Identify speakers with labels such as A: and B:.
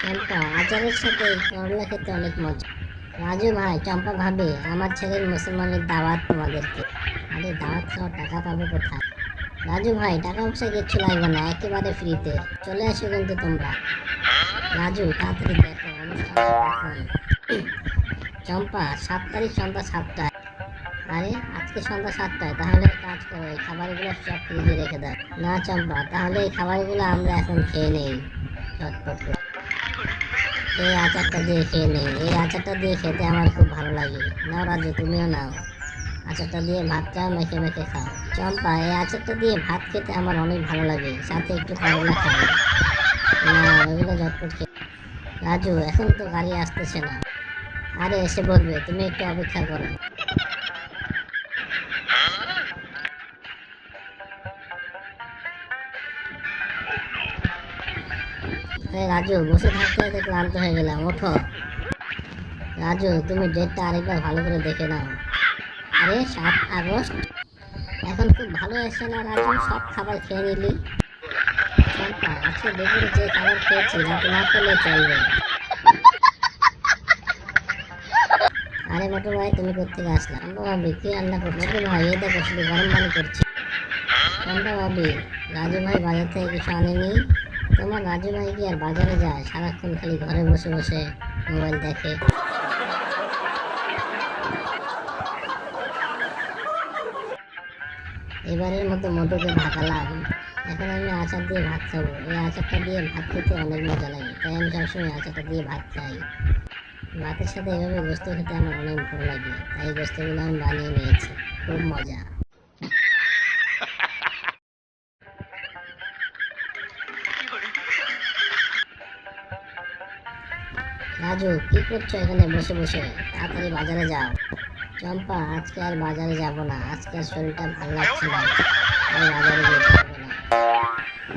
A: চম্পা, আচারের সাথে করলা খেতে অনেক মজা। রাজু ভাই, চম্পা ভাবি, আমার ছেলের মুসলমানের দাওয়াত তোমাদেরকে। আরে দাওয়াত খাওয়ার টাকা পাবো কোথায়? রাজু ভাই, টাকা পয়সা কিচ্ছু লাগবে না, একেবারে ফ্রিতে। চলে আসো কিন্তু তোমরা। রাজু, তাড়াতাড়ি দেখো অনুষ্ঠানটা কখন। চম্পা, 7 তারিখ সন্ধ্যা 7টায়। আরে আজকে সন্ধ্যা 7টায়? তাহলে এক কাজ করো, এই খাবারগুলো সব ফ্রিজে রেখে দাও। না চম্পা, তাহলে এই খাবারগুলো আমরা এখন খেয়ে নেই চটপট করে। এই আচারটা দিয়ে খেয়ে নেই, এই আচারটা দিয়ে খেতে আমার খুব ভালো লাগে। নাও রাজু, তুমিও নাও। আচারটা দিয়ে ভাতটা মেখে মেখে খাও। চম্পা, এই আচারটা দিয়ে ভাত খেতে আমার অনেক ভালো লাগে, সাথে একটু করলা খাই। না, ওইগুলো ঝটপট খেয়ে। রাজু, এখন তো গাড়ি আসতেছে না। আরে এসে বলবে, তুমি একটু অপেক্ষা করো। আরে রাজু, বসে থাকতে থাকতে ক্লান্ত হয়ে গেলাম, ওঠো। রাজু, তুমি ডেটটা আরেকবার ভালো করে দেখে নাও। আরে 7 আগস্ট, এখন খুব ভালো এসে না রাজু, সব খাবার খেয়ে নিলি। চম্পা, আজকে দুপুরে যে খাবার খেয়েছি রাতে না খেলে চলবে। আরে মোটু ভাই, তুমি কোথেকে আসলা? চম্পা ভাবি, কি রান্না করছো? মোটু ভাই, এই দেখো শুধু গরম পানি করছি। চম্পা ভাবি, রাজু ভাই বাজার থেকে কিছু আনেনি? তোমার রাজু ভাই কি আর বাজারে যায়? সারাক্ষণ খালি ঘরে বসে বসে মোবাইল দেখে। এবারের মতো মোটুকে ভাগালাম। এখন আমি আচার দিয়ে ভাত খাবো। এই আচারটা দিয়ে ভাত খেতে অনেক মজা লাগে, তাই আমি সবসময় আচারটা দিয়ে ভাত খাই। ভাতের সাথে এভাবে গোস্ত খেতে আমার অনেক ভালো লাগে, তাই গোস্তগুলো আমি বানিয়ে নিয়েছি। খুব মজা। রাজু, কি করছো এখানে বসে বসে? তাড়াতাড়ি বাজারে যাও। চম্পা, আজকে আর বাজারে যাব না, আজকে আর শরীরটা ভালো লাগছে না, তাই বাজারে যেতে হবে।